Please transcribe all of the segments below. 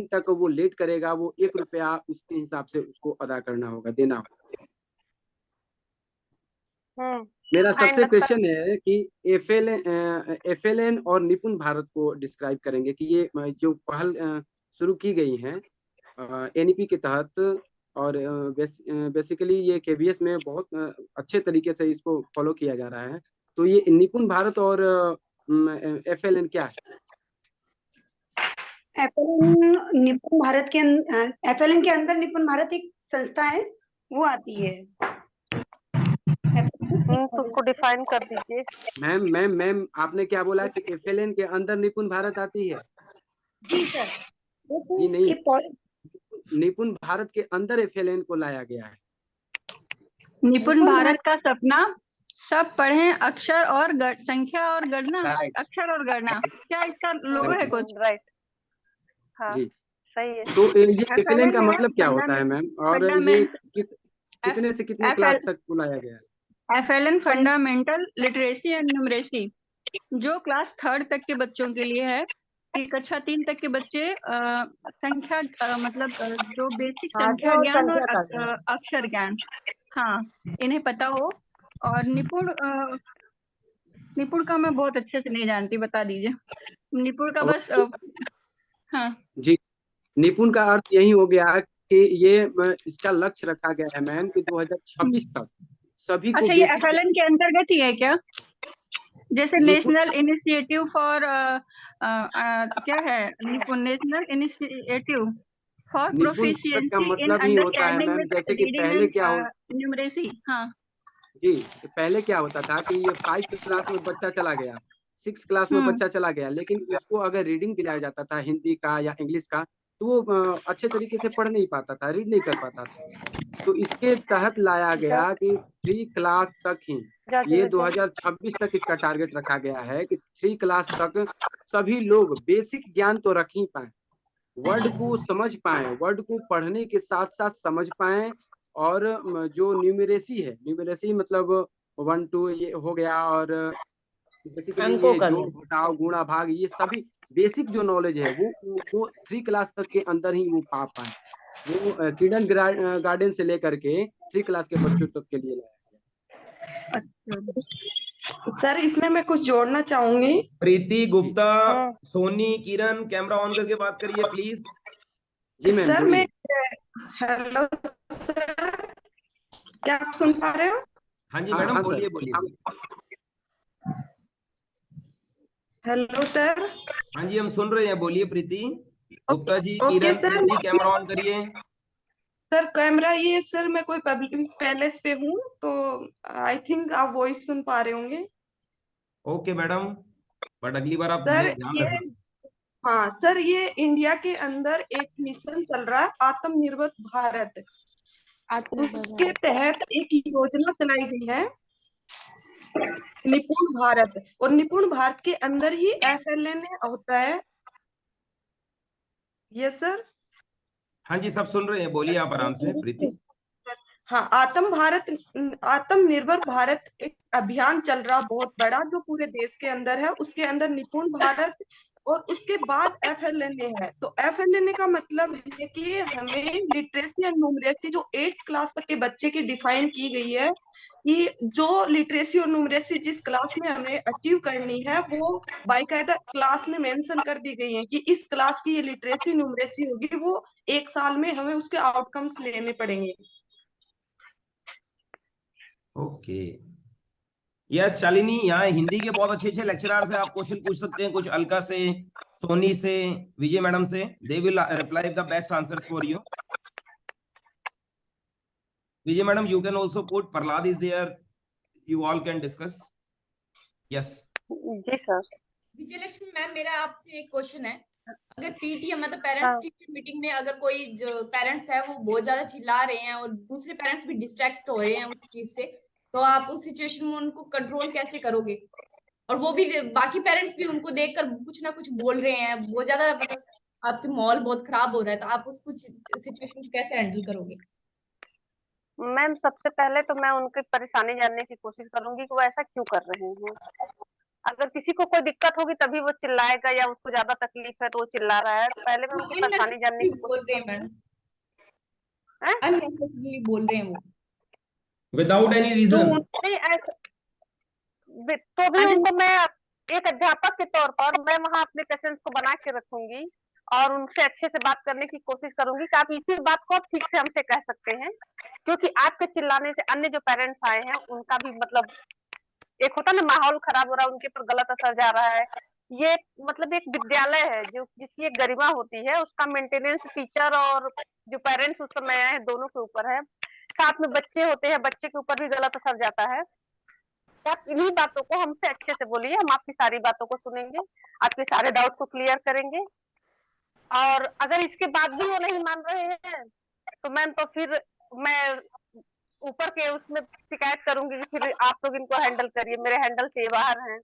तक वो लेट करेगा वो 1 रुपया उसके हिसाब से उसको अदा करना होगा, देना होगा। मेरा सबसे क्वेश्चन है कि एफएलएन और निपुण भारत को डिस्क्राइब करेंगे कि ये जो पहल शुरू की गई है एनईपी के तहत, और बेसिकली ये केवीएस में बहुत अच्छे तरीके से इसको फॉलो किया जा रहा है। तो ये निपुण भारत और एफएलएन क्या है? एफएलएन के अंदर निपुण भारत एक संस्था है, वो आती है। तो उसको डिफाइन कर दीजिए। मैम आपने क्या बोला कि एफएलएन के अंदर निपुण भारत आती है? जी सर। जी नहीं, निपुण भारत के अंदर एफएलएन को लाया गया है। निपुण भारत का सपना सब पढ़ें अक्षर और संख्या और गणना, अक्षर और गणना, क्या इसका लोगो है कुछ? राइट, हाँ जी सही है। तो ये एफएलएन का मतलब क्या होता है मैम, और ये कितने से कितने क्लास तक बुलाया गया है? FLN fundamental literacy and numeracy, जो क्लास 3rd तक के बच्चों के लिए है। कक्षा 3 तक के बच्चे संख्या मतलब जो बेसिक संख्या ज्ञान और अक्षर ज्ञान, हाँ, इन्हें पता हो। और निपुण का मैं बहुत अच्छे से नहीं जानती, बता दीजिए। निपुण का बस हाँ जी, निपुण का अर्थ यही हो गया कि ये इसका लक्ष्य रखा गया है मैम कि 2026 तक सभी को। अच्छा, ये एफएलएन के अंतर्गत ही है क्या? जैसे नेशनल इनिशिएटिव फॉर क्या है, निपुण नेशनल इनिशिएटिव फॉर प्रोफिशिएंसी का इन मतलब ही होता है अंडरस्टैंडिंग मैम, विद जैसे कि रीडिंग पहले क्या एंड न्यूमरेसी। हाँ जी, पहले क्या होता था कि ये 5 क्लास में बच्चा चला गया, 6 क्लास में बच्चा चला गया, लेकिन उसको अगर रीडिंग दिलाया जाता था हिंदी का या इंग्लिश का, तो वो अच्छे तरीके से पढ़ नहीं पाता था, रीड नहीं कर पाता था। तो इसके तहत लाया गया कि 3 क्लास तक ही, ये 2026 तक इसका टारगेट रखा गया है कि 3 क्लास तक सभी लोग बेसिक ज्ञान तो रख ही पाए, वर्ड को समझ पाए, वर्ड को पढ़ने के साथ साथ समझ पाए। और जो न्यूमरेसी है, न्यूमरेसी मतलब 1 2 ये हो गया, और बेसिकली ये जोड़ घटाव गुणा भाग, ये सभी बेसिक जो नॉलेज है वो 3 क्लास तक के अंदर ही वो पा पाए। वो किडन गार्डन से लेकर के 3 क्लास के बच्चों तक के लिए लाया गया। सर इसमें मैं कुछ जोड़ना चाहूंगी। प्रीति गुप्ता, सोनी, किरण, कैमरा ऑन करके बात करिए प्लीज। जी मैम। सर मैं हेलो सर, क्या आप सुन पा रहे हो? हाँ जी मैडम, बोलिए बोलिए। Hello sir. हाँ जी हम सुन रहे हैं, बोलिए Preeti Gupta ji. Okay Kiran, sir. Preeti camera on करिए। सर कैमरा ये सर, मैं कोई पब्लिक पैलेस पे हूँ, तो आई थिंक आप वॉइस सुन पा रहे होंगे। ओके मैडम, बट अगली बार आप सर ध्यान ये, रखें। हाँ सर, ये इंडिया के अंदर एक मिशन चल रहा है आत्मनिर्भर भारत, उसके तहत एक योजना चलाई गई है निपुण भारत, और निपुण भारत के अंदर ही एफएलएन होता है। Yes sir. हाँ जी सब सुन रहे हैं, बोलिए आप आराम से प्रीति। हाँ, आत्मनिर्भर भारत एक अभियान चल रहा बहुत बड़ा, जो पूरे देश के अंदर है, उसके अंदर निपुण भारत और उसके बाद एफएलएनए है। तो एफएलएनए का मतलब है कि हमें लिटरेसी एंड न्यूमरेसी जो 8th क्लास तक के बच्चे की डिफाइन की गई है, कि जो लिटरेसी और न्यूमरेसी जिस क्लास में हमें अचीव करनी है, वो बाकायदा क्लास में मेंशन कर दी गई है कि इस क्लास की ये लिटरेसी न्यूमरेसी होगी, वो 1 साल में हमें उसके आउटकम्स लेने पड़ेंगे। ओके यस शालिनी, यहाँ हिंदी के बहुत अच्छे अच्छे लेक्चरर से आप क्वेश्चन पूछ सकते हैं, कुछ अलका से, सोनी से, विजय मैडम से। They will reply the best answers for you. Vijay madam, you can also put Prahlad is there, you all can discuss. Yes. जी सर। विजयलक्ष्मी मैम, मेरा आपसे एक क्वेश्चन है। अगर पीटीएम मतलब पेरेंट्स टीचर मीटिंग में अगर कोई जो पेरेंट्स है वो बहुत ज्यादा चिल्ला रहे हैं और दूसरे पेरेंट्स भी डिस्ट्रैक्ट हो रहे हैं उस चीज से, तो आप उस सिचुएशन में उनको कंट्रोल कैसे करोगे? और वो भी बाकी पेरेंट्स भी उनको देखकर कुछ ना कुछ बोल रहे हैं, बहुत ज्यादा मतलब आपके माहौल बहुत खराब हो रहा है, तो आप उस कुछ सिचुएशन कैसे हैंडल करोगे? मैम सबसे पहले तो मैं उनकी परेशानी जानने की कोशिश करूंगी कि वो ऐसा क्यों कर रहे हैं। अगर किसी को कोई दिक्कत होगी तभी वो चिल्लाएगा, या उसको ज्यादा तकलीफ है तो वो चिल्ला रहा है, तो पहले मैं वो उनकी परेशानी जानने अननेसेसरी की बोल कोशिश रहे हैं करूंगी। मैडम, हैं? अननेसेसरी बोल रहे हैं वो। विदाउट एनी तो रीजन। नहीं ऐसा, तो भी उनको मैं एक अध्यापक के तौर पर मैं वहां अपने पेशेंट्स को बना के रखूंगी और उनसे अच्छे से बात करने की कोशिश करूंगी कि आप इसी बात को आप ठीक से हमसे कह सकते हैं, क्योंकि आपके चिल्लाने से अन्य जो पेरेंट्स आए हैं उनका भी मतलब एक होता ना माहौल खराब हो रहा है, उनके पर गलत असर जा रहा है। ये मतलब एक विद्यालय है जो जिसकी एक गरिमा होती है, उसका मेंटेनेंस टीचर और जो पेरेंट्स उस समय आए हैं दोनों के ऊपर है। साथ में बच्चे होते हैं, बच्चे के ऊपर भी गलत असर जाता है। तो आप इन्हीं बातों को हमसे अच्छे से बोलिए, हम आपकी सारी बातों को सुनेंगे, आपके सारे डाउट को क्लियर करेंगे। और अगर इसके बाद भी वो नहीं मान रहे हैं तो मैम तो फिर मैं ऊपर के उसमें शिकायत करूंगी कि फिर आप लोग इनको हैंडल करिए, मेरे हैंडल से ये बाहर हैं।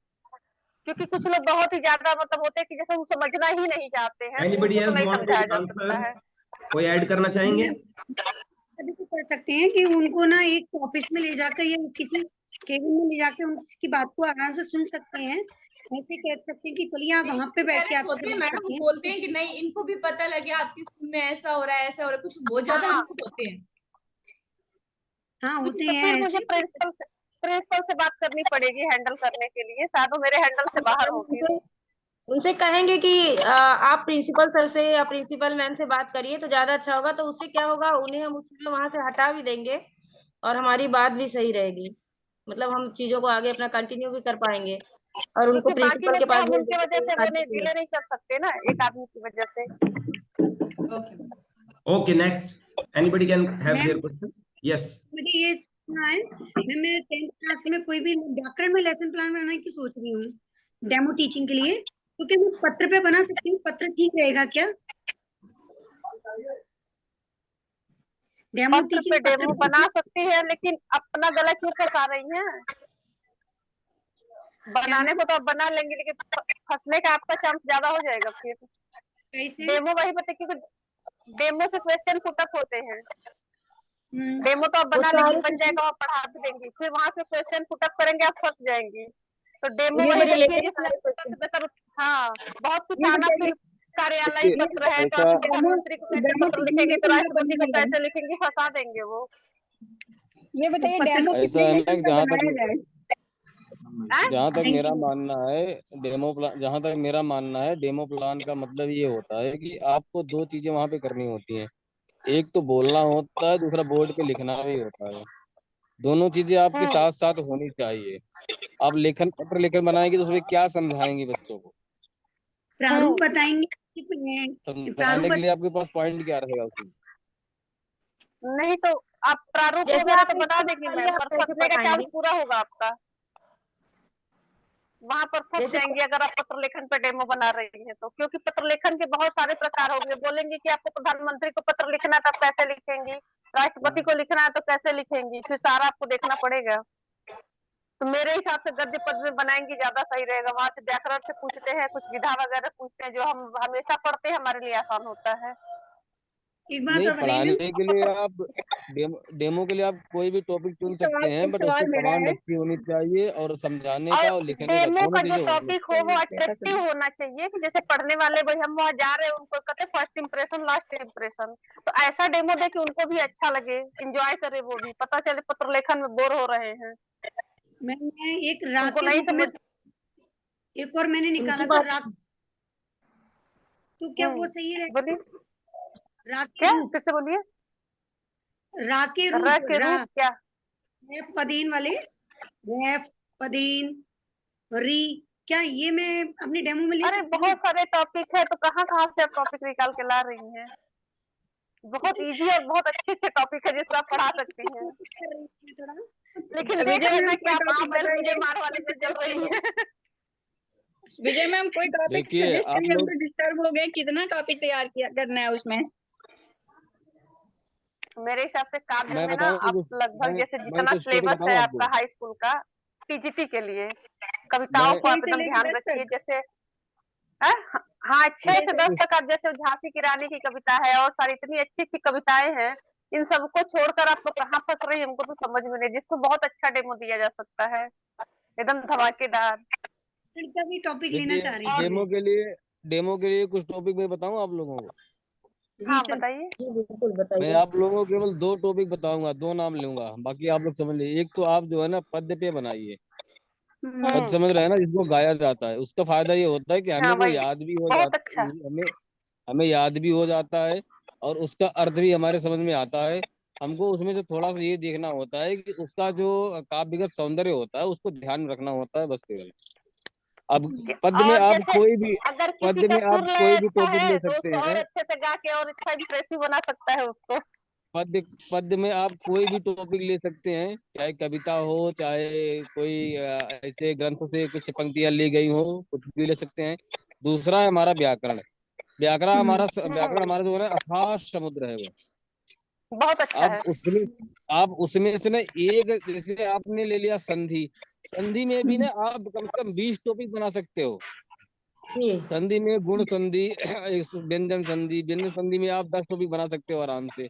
क्योंकि कुछ लोग बहुत ही ज्यादा मतलब होते हैं कि जैसे वो समझना ही नहीं चाहते हैं, तो एनीबडी उनको तो एल्स नहीं वांट टू समझाया जा सकता आंसर? है। कोई ऐड करना चाहेंगे? सभी को कर सकते हैं कि उनको ना एक ऑफिस में ले जाकर या किसी केबिन में ले जाकर उनकी बात को आराम से सुन सकते हैं। ऐसे कह सकते हैं कि चलिए आप वहां पे बैठ के पेरेंट्स आपसे होते हैं बात मैडम, करते वो हैं। बोलते हैं कि नहीं इनको भी पता लगे आपके स्कूल में ऐसा हो रहा है, ऐसा हो रहा है, कुछ बहुत ज्यादा हाँ, रूड होते हैं। हाँ होते तो हैं फिर मुझे ऐसे। प्रिंसिपल से बात करनी पड़ेगी हैंडल करने के लिए, शायद वो मेरे हैंडल से बाहर हो फिर। उनसे उनसे कहेंगे कि आप प्रिंसिपल सर से या प्रिंसिपल मैम से बात करिए तो ज्यादा अच्छा होगा। तो उससे क्या होगा, उन्हें हम उस समय वहां से हटा भी देंगे और हमारी बात भी सही रहेगी। मतलब हम चीजों को आगे अपना कंटिन्यू भी कर पाएंगे और उनको क्योंकि बाकी प्रिंसिपल के बच्चे पास हम भेज उनके देंगे वजह तो से वो शादी डिले नहीं कर सकते ना, एक आदमी की वजह से। Okay ma'am. Okay, next. Anybody can have ma'am their question? Yes. मुझे ये सुनना है, मैं 10th क्लास में कोई भी व्याकरण में लेसन प्लान बनाने की सोच रही हूँ डेमो टीचिंग के लिए, तो क्या मैं पत्र पे बना सकती हूँ? पत्र ठीक रहेगा क्या? डेमो पत्र पे टीचिंग पत्र डेमो बना सकती है, लेकिन अपना गला क्यों फंसा रही हैं? बनाने को तो आप बना लेंगे, लेकिन फंसने का आपका चांस ज्यादा हो जाएगा फिर। कैसे? डेमो वही बता, क्योंकि डेमो से क्वेश्चन पुटअप होते हैं। डेमो तो आप वो बना लेंगे, सारे बन जाएगा, आप पढ़ा भी देंगे, फिर वहां से क्वेश्चन पुटअप करेंगे, आप फंस जाएंगी। तो डेमो ये वही भी देखिए रिलेटेड जिसमें सारे पुस्तक क्वेश्चन। से बेहतर। हाँ, बहुत कुछ ये आना। बताइए, फिर कार्यालय देखिए पत्र है तो ऐसा आप प्रधानमंत्री को कैसे डेमो पत्र टीचिंग लिखेंगे, में तो तो मेरा राष्ट्रपति बन को जाएगा। कैसे लिखेंगे, फंसा देंगे वो। ये बताइए पत्र डेमो ऐसा कितने है ना लेसन कि का बनाया जाए? जहाँ तक थैंक मेरा यू। मानना है डेमो प्लान, जहाँ तक मेरा मानना है डेमो प्लान का मतलब ये होता है कि आपको दो चीजें वहां पे करनी होती हैं। एक तो बोलना होता है, दूसरा बोर्ड पे लिखना भी होता है। दोनों चीजें आपके साथ साथ होनी चाहिए। आप लेखन पत्र लेकर बनाएंगे तो उसमें क्या समझाएंगे बच्चों को? प्रारूप बताएंगे समझाने प्रारूप के लिए आपके पास पॉइंट क्या रहेगा उसमें? नहीं तो आप प्रारूप जैसे वगैरह तो आपने बता खुद देंगे बना मैम, लिया आप पर कैसे फंसने का चांस पढ़ाएंगे? पूरा होगा आपका। वहां पर फंस जैसे जाएंगे अगर आप पत्र लेखन पे डेमो बना रही हैं तो, क्योंकि पत्र लेखन के बहुत सारे प्रकार होंगे। बोलेंगे कि आपको प्रधानमंत्री को पत्र लिखना है तो आप कैसे लिखेंगी, राष्ट्रपति को लिखना है तो कैसे लिखेंगी, फिर सारा आपको देखना पड़ेगा। तो मेरे हिसाब से गद्य पद में बनाएंगी ज्यादा सही रहेगा। वहां से व्याकरण से पूछते हैं, कुछ विधा वगैरह पूछते हैं, जो हम हमेशा पढ़ते हैं, हमारे लिए आसान होता है। एक बात नहीं, और बताइए मैम। पढ़ाने के लिए आप डेमो के लिए आप कोई भी टॉपिक चुन सकते हैं, एक बट उससे सवाल मेरा कमांड है, अच्छी होनी चाहिए और समझाने और का और लिखने का डेमो दोनों का जो चीजें होनी टॉपिक हो वो चाहिए। अट्रैक्टिव होना चाहिए, कि जैसे पढ़ने वाले भाई हम वहाँ जा रहे हैं, उनको कहते हैं फर्स्ट इंप्रेशन लास्ट इंप्रेशन। तो ऐसा डेमो दे कि उनको भी अच्छा लगे, इंजॉय करे, वो भी पता चले पत्र लेखन में बोर हो रहे हैं, मैं एक राग उनको के नहीं रूप में समझ। एक और मैंने निकाला उनकी था बात राग, तो क्या वो सही रहेगा? बोलिए राग के क्या, रूप, फिर से बोलिए। राग के र रूप, के रा रूप क्या? रैफ पदीन वाले, रैफ पदीन री, क्या ये मैं अपनी डेमो में ले अरे सकती हूँ? बहुत सारे टॉपिक है, तो कहाँ कहाँ से आप टॉपिक निकाल के ला रही हैं? बहुत इजी और बहुत अच्छे अच्छे टॉपिक है जिसको आप पढ़ा सकती हैं, कोशिश कर रही हूँ थोड़ा। लेकिन देख विजय रहे हैं मैम ना कि कोई आप टॉपिक आप मुझे बताइए। मार वाले पे चल रही हैं। विजय मैम कोई टॉपिक देखिए सजेस्ट आप करिए, हम लोग, तो डिस्टर्ब हो गए, कितना टॉपिक तैयार किया करना है उसमें? मेरे हिसाब से काव्य मैं में ना बताऊं आप कुछ, लगभग जैसे मैं जितना कुछ टॉपिक सिलेबस है बताऊं आपका आपको? हाई स्कूल का टीजीटी के लिए, कविताओं मैं को आप एक से एकदम लेके ध्यान 10 रखिए। तक। जैसे हाँ, 6 से जैसे 10 तक आप जैसे झांसी की रानी की कविता है, और सारी इतनी अच्छी अच्छी कविताएं हैं, इन सबको छोड़कर आप लोग कहाँ फंस रही है, हमको तो समझ में नहीं। जिसको बहुत अच्छा डेमो दिया जा सकता है, एकदम धमाकेदार। का भी टॉपिक लेना चाह रही देखिए, थी। डेमो के लिए कुछ टॉपिक मैं बताऊं आप लोगों को। जी हाँ सर। बताइए। जी बिल्कुल मैं बताइए। आप लोगों को केवल 2 टॉपिक बताऊंगा, 2 नाम लूंगा, बाकी आप लोग समझ लीजिए। एक तो आप जो है ना पद्य पे बनाइए, पद समझ रहे हैं ना, जिसको गाया जाता है। उसका फायदा ये होता है कि हाँ हमें वो वही, याद भी हो बहुत जाता, अच्छा। हमें हमें याद भी हो जाता है, और उसका अर्थ भी हमारे समझ में आता है। हमको उसमें से थोड़ा सा ये देखना होता है कि उसका जो काव्यगत सौंदर्य होता है उसको ध्यान में रखना होता है, बस केवल। अब पद में और आप जैसे कोई भी अगर किसी पद का में सुर आप लय कोई भी अच्छा टॉपिक है ले तो सकते उसको और हैं। अच्छे से गा के और अच्छा इम्प्रेसिव बना सकता है उसको। पद में आप कोई भी टॉपिक ले सकते हैं, चाहे कविता हो, चाहे कोई ऐसे ग्रंथ से कुछ पंक्तियां ली गई हो, कुछ भी ले सकते हैं। दूसरा है हमारा व्याकरण। व्याकरण हमारा जो है ना अथाह समुद्र है वो। बहुत अच्छा है। आप उसमें से ना एक, जैसे आपने ले लिया संधि, संधि में भी ना आप कम से कम 20 टॉपिक बना सकते हो। जी संधि में गुण संधि, व्यंजन संधि में आप 10 टॉपिक बना सकते हो आराम से।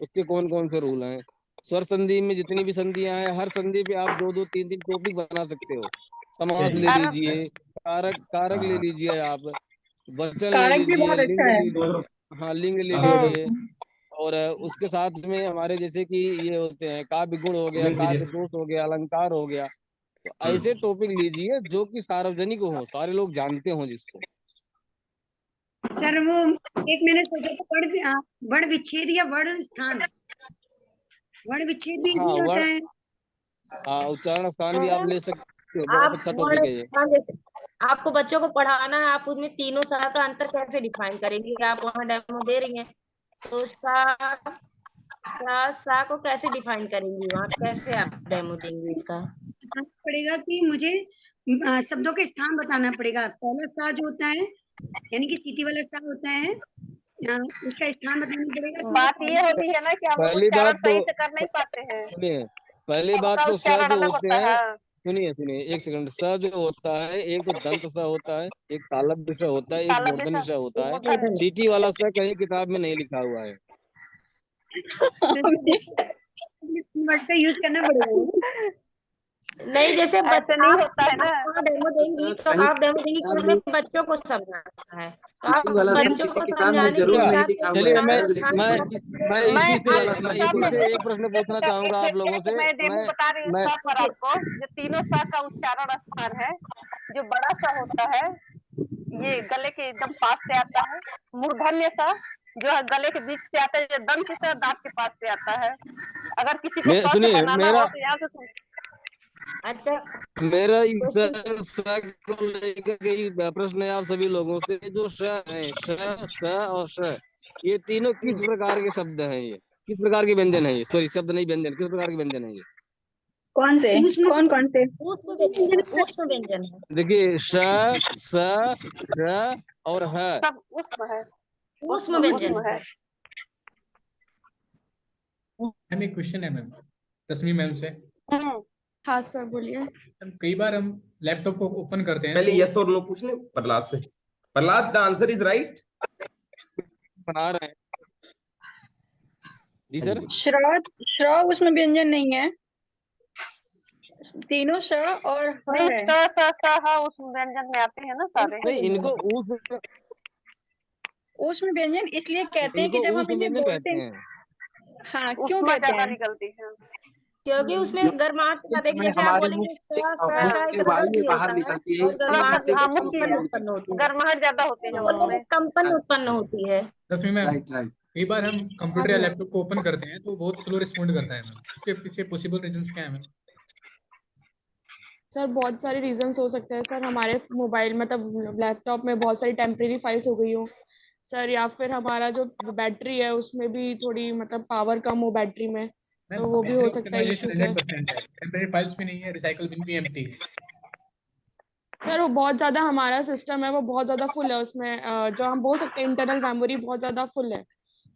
उसके कौन कौन से रूल हैं। स्वर संधि में जितनी भी संधियां हैं, हर संधि पे आप 2 2 3 3 टॉपिक बना सकते हो। समास ले और लीजिए, कारक ले लीजिए आप, वचन ले कारक भी लीजिए, बहुत लिंग अच्छा है। ले लीजिए। हाँ, लिंग ले हाँ लीजिए। और उसके साथ में हमारे जैसे कि ये होते हैं काव्य गुण हो गया, काव्य दोष हो गया, अलंकार हो गया। तो ऐसे टॉपिक लीजिए जो कि सार्वजनिक हो, सारे लोग जानते हो जिसको। सर वो एक मैंने सोचा था वर्ण विच्छेद या वर्ण स्थान। वर्ण विच्छेद भी हाँ, इजी होता है। उच्चारण स्थान भी आप मैम, ले सकते हो। बहुत आप अच्छा टॉपिक वर्ण है ये। स्थान जैसे आपको बच्चों को पढ़ाना है, आप उसमें तीनों सा का अंतर कैसे डिफाइन करेंगे? आप वहाँ डेमो दे रही हैं, तो सा को कैसे डिफाइन करेंगी? वहाँ कैसे आप डेमो देंगे इसका? बताना पड़ेगा कि मुझे शब्दों के स्थान बताना पड़ेगा। पहला सा जो होता है यानी कि सीटी वाला सा होता है, उसका स्थान बताना पड़ेगा कि वो बात ये पहले। होती है ना कि हम लोग पहली बात उच्चारण तो सही से कर नहीं पाते हैं, सुनिए, पहली बात सबका तो स उच्चारण जो अलग होते होता हैं, है। सुनिए एक सेकंड। स जो होता है, एक तो दंत स होता है, एक तालव्य स होता है, एक तालव्य मूर्धन्य स, स होता है। मूर्धन्य। सीटी वाला स कहीं किताब में नहीं लिखा हुआ है। वर्ड का यूज करना पड़ेगा। नहीं, जैसे ऐसे नहीं आप होता है ना। वहाँ डेमो देंगी तो कहीं आप डेमो देंगी कि किताब हमें में बच्चों को समझाना है, तो सीटी आप वाला मैम बच्चों किसी को किताब में समझाने के जरूर अच्छा, हिसाब नहीं से लिखा हुआ चलिए है स्थान सर, लेकिन स्थान मैं कहाँ पे मैं पड़ेगा? मैं इसी से वाला मैं सा इसी पर से एक प्रश्न पूछना चाहूंगा आप लोगों से। मैं डेमो बता रही हूँ मैं सा पर आपको। जो तीनों सा का उच्चारण स्थान है, जो बड़ा सा होता है ये गले के एकदम पास से आता है। मूर्धन्य सा जो है गले के बीच से आता है, जो दंत सा दांत के पास से आता है। अगर किसी को क से सुनिए, बनाना हो तो यहाँ से अच्छा, मेरा इस तो स को लेकर के ही प्रश्न है आप सभी लोगों से। जो श है, स और श, ये तीनों किस प्रकार के शब्द हैं? ये किस प्रकार के व्यंजन है? ये सॉरी, शब्द नहीं, व्यंजन। किस प्रकार के व्यंजन है ये? कौन से? ऊष्म कौन से? ऊष्म व्यंजन है, ऊष्म व्यंजन है। देखिए, श और ह। सब उष्म है, ऊष्म उष्म व्यंजन उष्म है। है। मैम एक क्वेश्चन है मैम, रश्मि मैम से। हाँ सर बोलिए। मैम कई बार हम लैपटॉप को ओपन करते हैं पहले तो यस और नो पूछ ले प्रहलाद से। Prahlad, the answer is right. बना रहे हैं जी सर। श्र उसमें व्यंजन नहीं है, तीनों श और ह नहीं, है। स ह उस व्यंजन में आते हैं ना सारे। नहीं, इनको उसमें व्यंजन इसलिए कहते हैं कि इनको जब हम ऊष्म इन्हें व्यंजन बोलते कहते हैं। हैं। हाँ, क्यों उष्मा कहते ज्यादा हैं? निकलती है। क्योंकि उसमें गर्माहट के साथ एक, जैसे आप हमारे बोलेंगे मुंह एक से रगड़ वायु भी बाहर होता है निकलती है, और थोड़ा सा गर्माहट जिससे जैसे हाँ मुक्ति कंपन उत्पन्न होती है, गर्माहट ज्यादा होती है तो मतलब उसमें। एक कंपन उत्पन्न होती है। रश्मि मैम राइट राइट। कई बार हम हाँ कंप्यूटर या जी। लैपटॉप को ओपन करते हैं तो बहुत स्लो रिस्पॉन्ड करता है मैम, उसके पीछे पॉसिबल रीजंस क्या है मैम? सर बहुत सारे रीजंस हो सकते हैं सर। हमारे मोबाइल मतलब लैपटॉप में बहुत सारी टेम्परेरी फाइल्स हो गई हो सर, या फिर हमारा जो बैटरी है उसमें भी थोड़ी मतलब पावर कम हो बैटरी में, मैम तो वो भी बैटरी हो सकता है ऑप्टिमाइजेशन इशू सर। 100% है, टेम्परेरी फाइल्स भी नहीं है, रिसाइकल बिन भी एम्प्टी है। सर वो बहुत ज़्यादा हमारा सिस्टम है वो बहुत ज़्यादा फुल है उसमें, जो हम बोल सकते हैं इंटरनल मेमोरी बहुत ज़्यादा फुल है।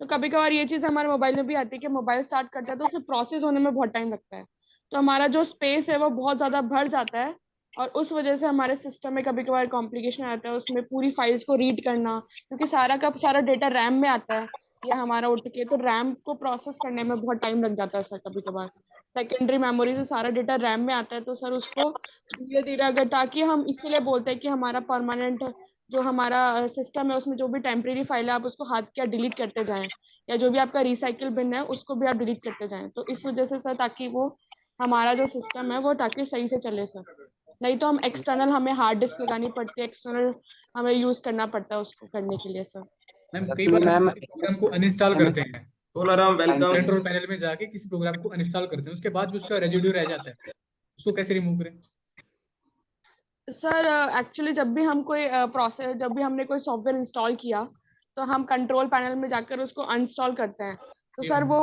तो कभी कभार ये चीज़ हमारे मोबाइल में भी आती है कि मोबाइल स्टार्ट करता है तो उसे प्रोसेस होने में बहुत टाइम लगता है, तो हमारा जो स्पेस है वो बहुत ज़्यादा भर जाता है, और उस वजह से हमारे सिस्टम में कभी कभार कॉम्प्लिकेशन आता है उसमें पूरी फाइल्स को रीड करना, क्योंकि सारा का सारा डेटा रैम में आता है या हमारा उठ के, तो रैम को प्रोसेस करने में बहुत टाइम लग जाता है सर कभी कभार। सेकेंडरी मेमोरी से सारा डेटा रैम में आता है, तो सर उसको धीरे धीरे अगर, ताकि हम इसीलिए बोलते हैं कि हमारा परमानेंट जो हमारा सिस्टम है उसमें जो भी टेम्परेरी फाइल है आप उसको हाथ क्या डिलीट करते जाएं, या जो भी आपका रिसाइकिल बिन है उसको भी आप डिलीट करते जाएं। तो इस वजह से सर, ताकि वो हमारा जो सिस्टम है वो ताकि सही से चले सर। नहीं तो हम एक्सटर्नल, हमें हार्ड डिस्क लगानी पड़ती है, एक्सटर्नल हमें यूज करना पड़ता है उसको करने के लिए सर। मैम कई बार हम किसी प्रोग्राम को अनइंस्टॉल करते हैं, तोलाराम वेलकम। कंट्रोल पैनल में जाके किसी प्रोग्राम को अनइंस्टॉल करते हैं, उसके बाद भी उसका रेजिड्यू रह जाता है, उसको कैसे रिमूव करें? सर एक्चुअली जब भी हम कोई प्रोसेस, जब भी हमने कोई सॉफ्टवेयर इंस्टॉल किया तो हम कंट्रोल पैनल में जाकर उसको अनइंस्टॉल करते हैं। तो सर वो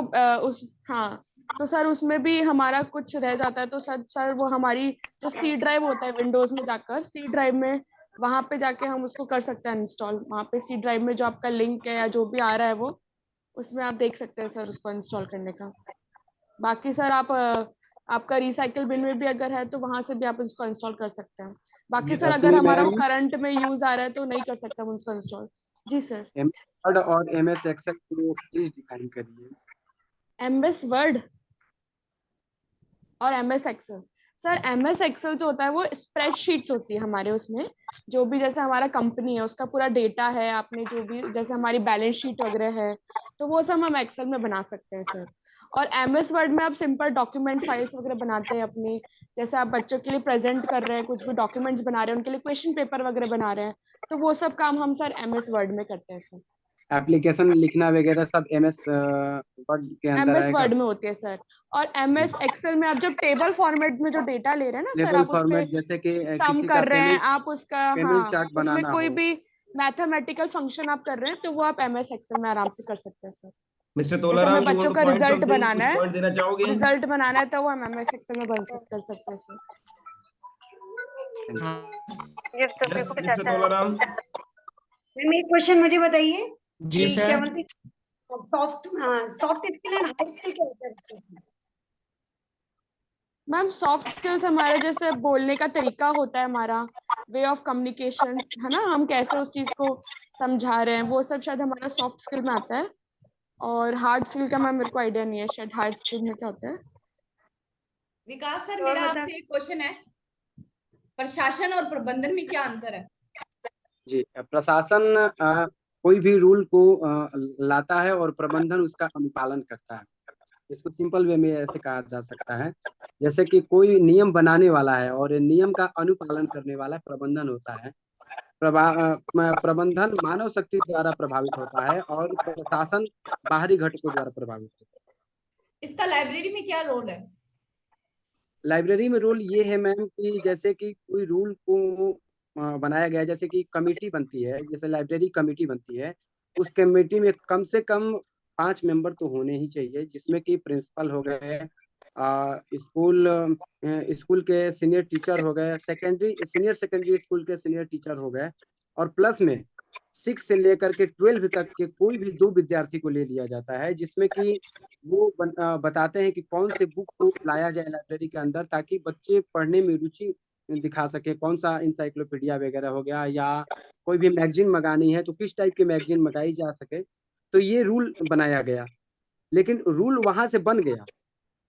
हाँ, तो सर उसमें भी हमारा कुछ रह जाता है, तो सर वो हमारी जो सी ड्राइव होता है विंडोज में जाकर, सी ड्राइव में वहां पे जाके हम उसको कर सकते हैं इंस्टॉल। वहां पे सी ड्राइव में जो आपका लिंक है या जो भी आ रहा है वो, उसमें आप देख सकते हैं सर उसको इंस्टॉल करने का। बाकी सर आप आपका रिसाइकिल बिन में भी अगर है तो वहां से भी आप उसको इंस्टॉल कर सकते हैं। बाकी सर अगर हमारा वो करंट में यूज आ रहा है तो नहीं कर सकता हम उसको इंस्टॉल। जी सर। वर्ड और MS एक्सेल को प्लीज डिफाइन करिए। MS वर्ड और MS excel, sir MS excel जो होता है वो स्प्रेडशीट्स होती है हमारे उसमें, जो भी जैसे हमारा कंपनी है उसका पूरा डेटा है, आपने जो भी जैसे हमारी बैलेंस शीट वगैरह है तो वो सब हम एक्सेल में बना सकते हैं सर। और MS वर्ड में आप सिंपल डॉक्यूमेंट फाइल्स वगैरह बनाते हैं अपनी, जैसे आप बच्चों के लिए प्रेजेंट कर रहे हैं, कुछ भी डॉक्यूमेंट्स बना रहे हैं, उनके लिए क्वेश्चन पेपर वगैरह बना रहे हैं, तो वो सब काम हम सर MS वर्ड में करते हैं सर। एप्लीकेशन लिखना वगैरह सब MS वर्ड के अंदर MS आएगा। वर्ड में होती है सर। और MS एक्सेल में आप जब टेबल फॉर्मेट में जो डेटा ले रहे हैं ना सर, टेबल आप उस पे फॉर्मेट जैसे कि सम किसी का कर रहे हैं, पेमेंट आप उसका पेमेंट चार्ट उसमें बनाना कोई हो। भी मैथमेटिकल फंक्शन आप कर रहे हैं तो वो आप MS एक्सेल में आराम से कर सकते हैं सर। मिस्टर जैसे तोलाराम, हमें यू वांट बच्चों टू का पॉइंट रिजल्ट समथिंग, बनाना कुछ है, पॉइंट देना चाहोगे? रिजल्ट बनाना है तो वो हम MS एक्सेल में कर सकते हैं sir. Yes mister Tolaram. Ma'am एक क्वेश्चन मुझे बताइए जी कि सर। क्या बोलते हैं soft skill and hard skill क्या होता है? मैम सॉफ्ट स्किल्स हमारे जैसे बोलने का तरीका होता है, हमारा वे ऑफ कम्युनिकेशन है ना, हम कैसे उस चीज को समझा रहे हैं, वो सब शायद हमारा सॉफ्ट स्किल में आता है। और हार्ड स्किल का मैम मेरे को आइडिया नहीं है, शायद हार्ड स्किल में क्या होता है। विकास सर, और मेरा बता आपसे एक क्वेश्चन है, प्रशासन और प्रबंधन में क्या अंतर है? जी, प्रशासन कोई भी रूल को लाता है और प्रबंधन उसका अनुपालन करता है। इसको सिंपल वे में ऐसे कहा जा सकता है, जैसे कि कोई नियम बनाने वाला है और नियम का अनुपालन करने वाला प्रबंधन होता है। प्रबंधन मानव शक्ति द्वारा प्रभावित होता है और प्रशासन बाहरी घटकों द्वारा प्रभावित होता है। इसका लाइब्रेरी में क्या रोल है? लाइब्रेरी में रोल ये है मैम कि जैसे कि कोई रूल को बनाया गया है, जैसे कि कमेटी बनती है, जैसे लाइब्रेरी कमेटी बनती है, उस कमेटी में कम से कम 5 मेंबर तो होने ही चाहिए, जिसमें कि प्रिंसिपल हो गए, स्कूल के सीनियर टीचर हो गए, सीनियर सेकेंडरी स्कूल के सीनियर टीचर हो गए, और प्लस में 6 से लेकर के 12 तक के कोई भी 2 विद्यार्थी को ले लिया जाता है, जिसमें कि वो बताते हैं कि कौन से बुक को लाया जाए लाइब्रेरी के अंदर, ताकि बच्चे पढ़ने में रुचि दिखा सके। कौन सा इंसाइक्लोपीडिया वगैरह हो गया, या कोई भी मैगजीन मंगानी है तो किस टाइप की मैगजीन मंगाई जा सके। तो ये रूल बनाया गया, लेकिन रूल वहां से बन गया,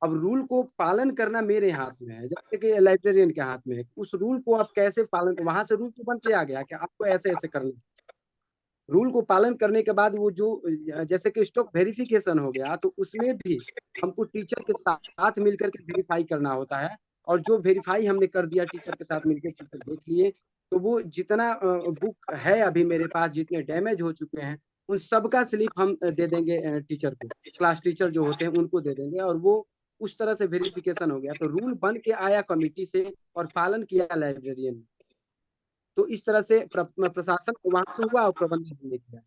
अब रूल को पालन करना मेरे हाथ में है, जैसे कि लाइब्रेरियन के हाथ में है। उस रूल को आप कैसे पालन, वहां से रूल तो बन के आ गया कि आपको ऐसे ऐसे करना। रूल को पालन करने के बाद वो जो जैसे कि स्टॉक वेरिफिकेशन हो गया, तो उसमें भी हमको टीचर के साथ मिलकर के वेरीफाई करना होता है, और जो वेरीफाई हमने कर दिया टीचर के साथ मिलकर, टीचर देख लिए, तो वो जितना बुक है अभी मेरे पास, जितने डैमेज हो चुके हैं, उन सब का स्लिप हम दे देंगे टीचर को, क्लास टीचर जो होते हैं उनको दे देंगे, और वो उस तरह से वेरिफिकेशन हो गया। तो रूल बन के आया कमेटी से और पालन किया लाइब्रेरियन ने। तो इस तरह से प्रशासन वहां से हुआ और प्रबंधन ने किया।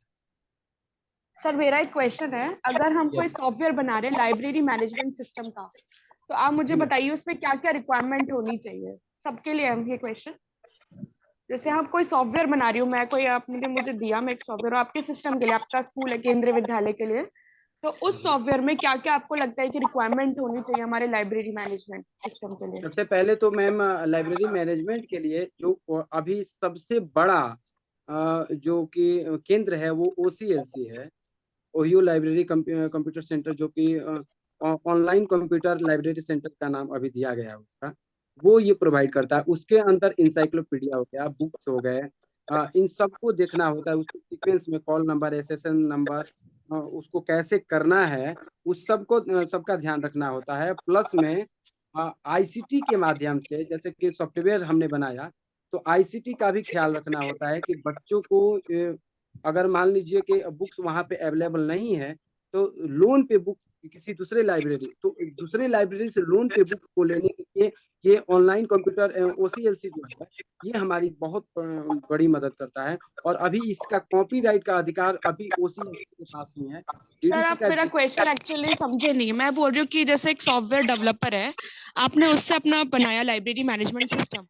सर मेरा एक क्वेश्चन है, अगर हम कोई सॉफ्टवेयर बना रहे हैं लाइब्रेरी मैनेजमेंट सिस्टम का, तो आप मुझे बताइए उसमें क्या क्या रिक्वायरमेंट होनी चाहिए सबके लिए हम ये क्वेश्चन। जैसे हम कोई सॉफ्टवेयर बना रही हूँ मैं, कोई आपने मुझे दिया, मैं एक सॉफ्टवेयर आपके सिस्टम के लिए, आपका स्कूल है केंद्रीय विद्यालय के लिए, तो उस सॉफ्टवेयर में क्या क्या आपको लगता है कि रिक्वायरमेंट होनी चाहिए हमारे लाइब्रेरी मैनेजमेंट सिस्टम के लिए? सबसे पहले तो मैम लाइब्रेरी मैनेजमेंट के लिए जो अभी सबसे बड़ा जो कि केंद्र है वो OCLC है, ओहियो लाइब्रेरी कंप्यूटर सेंटर, जो कि ऑनलाइन कंप्यूटर लाइब्रेरी सेंटर का नाम अभी दिया गया है उसका, वो ये प्रोवाइड करता है। उसके अंदर इंसाइक्लोपीडिया हो गया, बुक्स हो गए, इन सबको देखना होता है। उसको सीक्वेंस में कॉल नंबर, एसएसएन नंबर, उसको कैसे करना है, उस सबको सबका ध्यान रखना होता है। प्लस में आईसीटी के माध्यम से, जैसे कि सॉफ्टवेयर हमने बनाया, तो आईसीटी का भी ख्याल रखना होता है कि बच्चों को अगर मान लीजिए कि बुक्स वहाँ पे अवेलेबल नहीं है, तो लोन पे बुक किसी दूसरे लाइब्रेरी, तो दूसरे लाइब्रेरी से लोन पे बुक को लेने के लिए ये ऑनलाइन कंप्यूटर ओसीएलसी जो है, ये हमारी बहुत बड़ी मदद करता है। और अभी इसका कॉपीराइट का अधिकार अभी ओसीएलसी के पास ही है। सर आप मेरा क्वेश्चन एक्चुअली समझे नहीं। मैं बोल रही हूँ कि जैसे एक सॉफ्टवेयर डेवलपर है, आपने उससे अपना बनाया लाइब्रेरी मैनेजमेंट सिस्टम,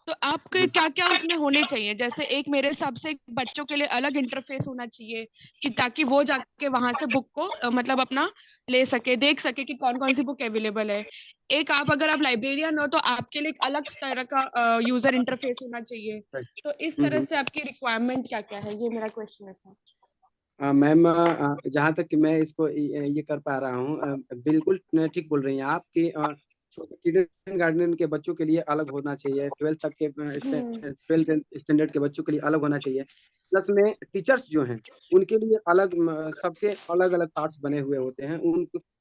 तो आपके क्या क्या उसमें होने चाहिए? जैसे एक मेरे हिसाब से बच्चों के लिए अलग इंटरफेस होना चाहिए कि ताकि वो जाके वहां से बुक को मतलब अपना ले सके, देख सके कि कौन कौन सी बुक अवेलेबल है। एक आप अगर आप लाइब्रेरियन हो तो आपके लिए एक अलग तरह का यूजर इंटरफेस होना चाहिए। तो इस तरह से आपकी रिक्वायरमेंट क्या क्या है, ये मेरा क्वेश्चन है सर। मैम, जहाँ तक कि मैं इसको ये कर पा रहा हूँ, बिल्कुल ठीक बोल रही हैं आप कि किंडर गार्डन के बच्चों के लिए अलग होना चाहिए, 12th तक के 12th स्टैंडर्ड के बच्चों के लिए अलग होना चाहिए। प्लस में टीचर्स जो हैं उनके लिए अलग, सबके अलग अलग पार्ट्स बने हुए होते हैं,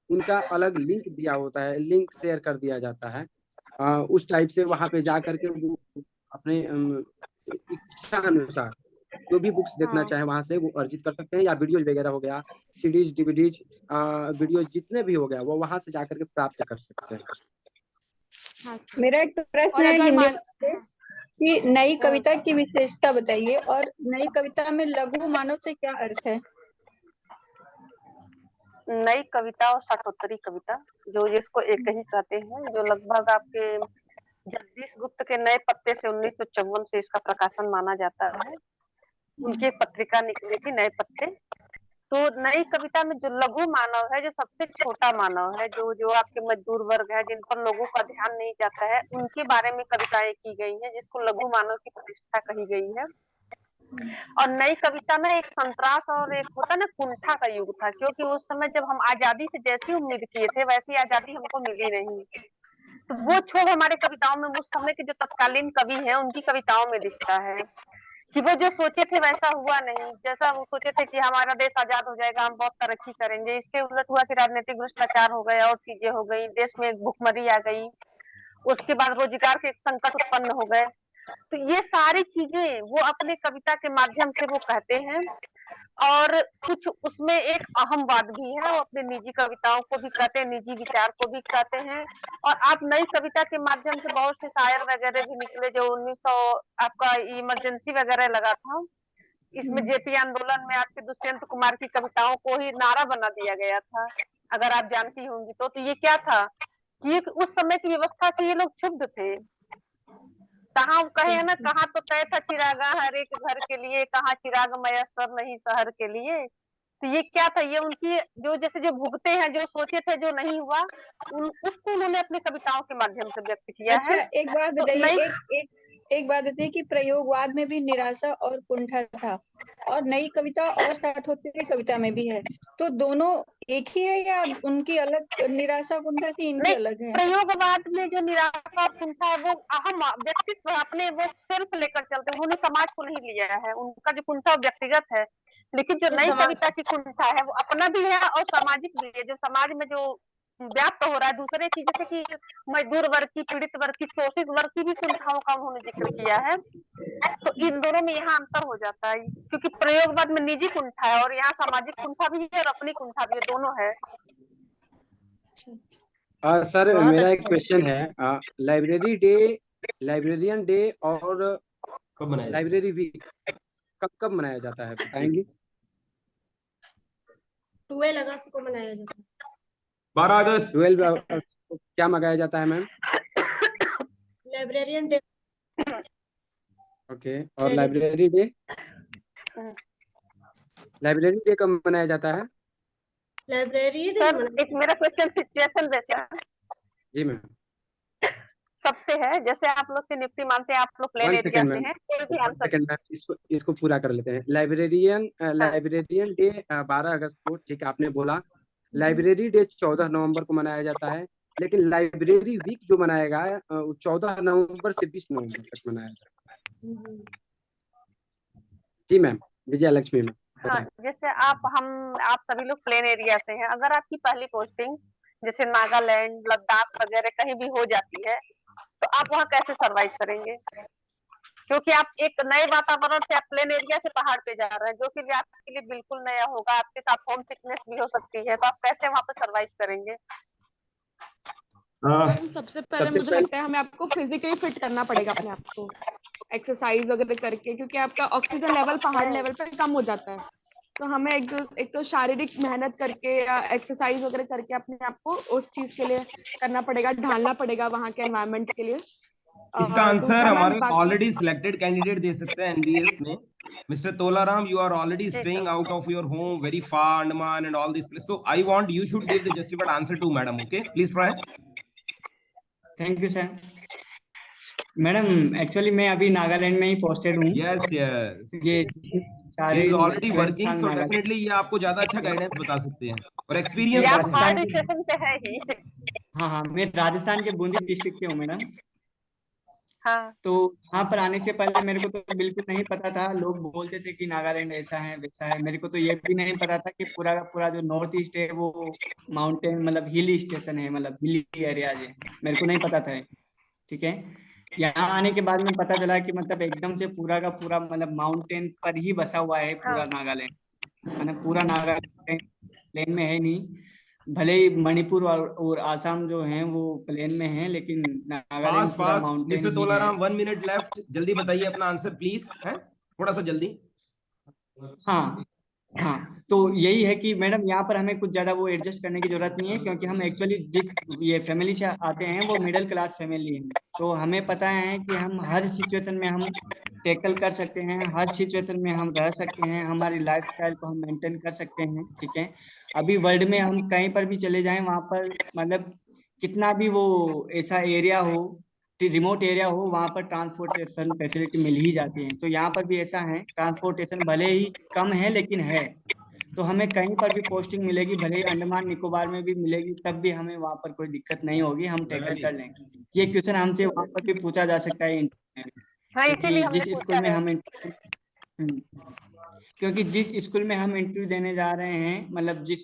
उनका अलग लिंक दिया होता है, लिंक शेयर कर दिया जाता है। उस टाइप से वहाँ पे जा करके वो अपने इच्छा अनुसार जो भी बुक्स देखना चाहे वहां से वो अर्जित कर सकते हैं, या वीडियोज वगैरह हो गया, सीडीज, डीवीडीज, वीडियो जितने भी हो गया वो वहां से जाकर के प्राप्त कर सकते हैं। हाँ, मेरा एक प्रश्न है हिंदी में कि नई कविता की विशेषता बताइए, और नई कविता में लघु मानव से क्या अर्थ है? नई कविता और शतोत्तरी कविता, जो जिसको एक ही कहते हैं, जो लगभग आपके जगदीश गुप्त के नए पत्ते से 1954 से इसका प्रकाशन माना जाता है। उनकी एक पत्रिका निकली थी, नए पत्ते। तो नई कविता में जो लघु मानव है, जो सबसे छोटा मानव है, जो जो आपके मजदूर वर्ग है, जिन पर लोगों का ध्यान नहीं जाता है, उनके बारे में कविताएं की गई हैं, जिसको लघु मानव की प्रतिष्ठा कही गई है। और नई कविता में एक संतरास और एक होता ना कुंठा का युग था, क्योंकि उस समय जब हम आजादी से जैसी उम्मीद किए थे वैसी आजादी हमको मिली नहीं। तो वो क्षोभ हमारे कविताओं में उस समय के जो तत्कालीन कवि हैं उनकी कविताओं में दिखता है कि वो जो सोचे थे वैसा हुआ नहीं। जैसा वो सोचे थे कि हमारा देश आजाद हो जाएगा, हम बहुत तरक्की करेंगे, इसके उलट हुआ कि राजनीतिक भ्रष्टाचार हो गया और चीजें हो गई, देश में भुखमरी आ गई, उसके बाद रोजगार के संकट उत्पन्न हो गए। तो ये सारी चीजें वो अपने कविता के माध्यम से वो कहते हैं। और कुछ उसमें एक अहम बात भी है, वो अपने निजी कविताओं को भी कहते हैं, निजी विचार को भी कहते हैं। और आप नई कविता के माध्यम से बहुत से शायर वगैरह भी निकले, जो 1900 आपका इमरजेंसी वगैरह लगा था, इसमें जेपी आंदोलन में आपके दुष्यंत कुमार की कविताओं को ही नारा बना दिया गया था, अगर आप जानती होंगी तो ये क्या था कि उस समय की व्यवस्था से ये लोग क्षुब्ध थे। कहाँ कहे है ना, कहाँ तो तय था चिरागा हर एक घर के लिए, कहाँ चिराग मयसर नहीं शहर के लिए। तो ये क्या था, ये उनकी जो जैसे जो भुगते हैं, जो सोचे थे जो नहीं हुआ, उसको उन्होंने अपने कविताओं के माध्यम से व्यक्त किया है। अच्छा, एक बात बताइए, एक बात बताइए कि प्रयोगवाद में भी निराशा और कुंठा था, और नई कविता और शतोत्तरी कविता में भी है, तो दोनों एक ही है या उनकी अलग निराशा कुंठा थी, इनकी अलग है? प्रयोगवाद में जो निराशा और कुंठा है वो अहम व्यक्तित्व अपने वो सेल्फ लेकर चलते, उन्होंने समाज को नहीं लिया है। उनका जो कुंठा व्यक्तिगत है, लेकिन जो नई कविता की कुंठा है वो अपना भी है और सामाजिक भी है, जो समाज में जो व्याप्त हो रहा है। दूसरे की जैसे कि मजदूर वर्ग की, पीड़ित वर्ग की, शोषित वर्ग की भी कुंठाओं का उन्होंने जिक्र किया है। तो इन दोनों में यहाँ अंतर हो जाता है, क्योंकि प्रयोगवाद में निजी कुंठा है और यहाँ सामाजिक कुंठा भी है और अपनी कुंठा भी है, दोनों है। सर मेरा एक क्वेश्चन है, लाइब्रेरियन डे और लाइब्रेरी वीक कब कब मनाया जाता है, बताएंगे? 12 अगस्त को मनाया जाता है। 12 अगस्त 12 अगस्त को क्या मनाया जाता है मैम? Librarian day. ओके, और लाइब्रेरी डे कब मनाया जाता है? लाइब्रेरी डे एक मेरा क्वेश्चन सिचुएशन जैसा जी मैम सबसे है, जैसे आप लोग की नियुक्ति मानते हैं, आप लोग प्लेन एरिया से हैं, कोई भी आंसर इसको पूरा कर लेते हैं। लाइब्रेरियन डे 12 अगस्त को, ठीक है आपने बोला। लाइब्रेरी डे 14 नवंबर को मनाया जाता है, लेकिन लाइब्रेरी वीक जो मनाएगा 14 नवंबर से 20 नवंबर तक मनाया जाता है। जी मैम, विजया लक्ष्मी मैम। हाँ, जैसे आप सभी लोग प्लेन एरिया से हैं, अगर आपकी पहली पोस्टिंग जैसे नागालैंड, लद्दाख वगैरह कहीं भी हो जाती है, तो आप वहाँ कैसे सरवाइव करेंगे? क्योंकि आप एक नए वातावरण से, आप प्लेन एरिया से पहाड़ पे जा रहे हैं, जो कि आपके लिए बिल्कुल नया होगा, आपके साथ होम सिकनेस भी हो सकती है, तो आप कैसे वहाँ पे सरवाइव करेंगे? सबसे पहले मुझे लगता है हमें आपको फिजिकली फिट करना पड़ेगा अपने आप को, एक्सरसाइज वगैरह करके, क्योंकि आपका ऑक्सीजन लेवल पहाड़ लेवल पे कम हो जाता है। तो हमें एक तो शारीरिक मेहनत करके या एक्सरसाइज वगैरह करके अपने आप को उस चीज के लिए करना पड़ेगा, ढालना पड़ेगा वहाँ के एनवायरनमेंट के लिए। इसका आंसर हमारे ऑलरेडी सिलेक्टेड कैंडिडेट दे सकते हैं एनबीएस में। Mister Tolaram, you are already staying out of your home very far, Andaman and all these places. So I want you should give the justified answer to madam. Okay, please try. Thank you sir. Madam actually मैं अभी नागालैंड में he posted हूँ। Yes, yes. ये He is already working, so definitely ये आपको ज्यादा अच्छा guidance बता सकते हैं और एक्सपीरियंस। राजस्थान स्टेशन पे है ही। हाँ, मैं राजस्थान के बूंदी डिस्ट्रिक्ट से हूँ मैडम। हाँ। तो यहाँ पर आने से पहले मेरे को तो बिल्कुल नहीं पता था। लोग बोलते थे कि नागालैंड ऐसा है वैसा है, मेरे को तो ये भी नहीं पता था कि पूरा का पूरा जो नॉर्थ ईस्ट है वो माउंटेन मतलब हिली स्टेशन है, मतलब हिली एरियाज है, मेरे को नहीं पता था। ठीक है, यहाँ आने के बाद में पता चला कि मतलब एकदम से पूरा का पूरा मतलब माउंटेन पर ही बसा हुआ है पूरा नागालैंड। मतलब पूरा नागालैंड प्लेन में है नहीं, भले ही मणिपुर और आसाम जो हैं वो प्लेन में हैं, लेकिन नागालैंड पूरा mountain. Mister Tolaram 1 minute left, जल्दी बताइए अपना आंसर प्लीज, है थोड़ा सा जल्दी। हाँ हाँ, तो यही है कि मैडम यहाँ पर हमें कुछ ज्यादा वो एडजस्ट करने की जरूरत नहीं है, क्योंकि हम एक्चुअली ये फैमिली से आते हैं वो मिडिल क्लास फैमिली है। तो हमें पता है कि हम हर सिचुएशन में हम टैकल कर सकते हैं, हर सिचुएशन में हम रह सकते हैं, हमारी लाइफस्टाइल को हम मेंटेन कर सकते हैं। ठीक है, अभी वर्ल्ड में हम कहीं पर भी चले जाएं, वहां पर मतलब कितना भी वो ऐसा एरिया हो, रिमोट एरिया हो, वहां पर ट्रांसपोर्टेशन फैसिलिटी मिल ही जाती है। तो यहाँ पर भी ऐसा है, ट्रांसपोर्टेशन भले ही कम है लेकिन है। तो हमें कहीं पर भी पोस्टिंग मिलेगी, भले ही अंडमान निकोबार में भी मिलेगी, तब भी हमें वहां पर कोई दिक्कत नहीं होगी, हम टैकल कर लेंगे। ये क्वेश्चन हमसे वहां पर भी पूछा जा सकता है क्योंकि जिस स्कूल में हम क्योंकि जिस स्कूल में हम इंटरव्यू देने जा रहे हैं, मतलब जिस